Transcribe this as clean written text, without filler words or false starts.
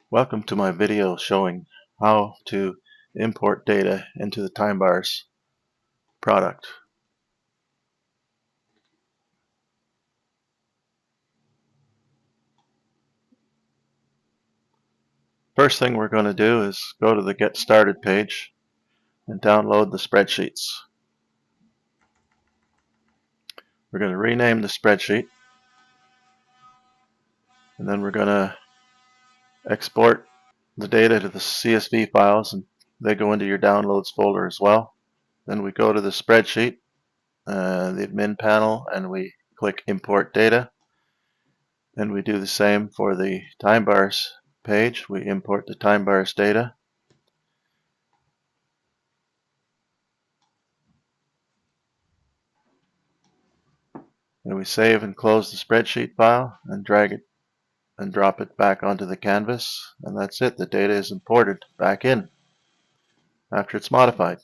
Welcome to my video showing how to import data into the Timebars product. First thing we're going to do is go to the Get Started page and download the spreadsheets. We're going to rename the spreadsheet, and then we're going to export the data to the CSV files, and they go into your downloads folder as well. Then we go to the spreadsheet, the admin panel, and we click Import Data. Then we do the same for the Timebars page. We import the Timebars data. And we save and close the spreadsheet file and drag it and drop it back onto the canvas, and that's it. The data is imported back in after it's modified.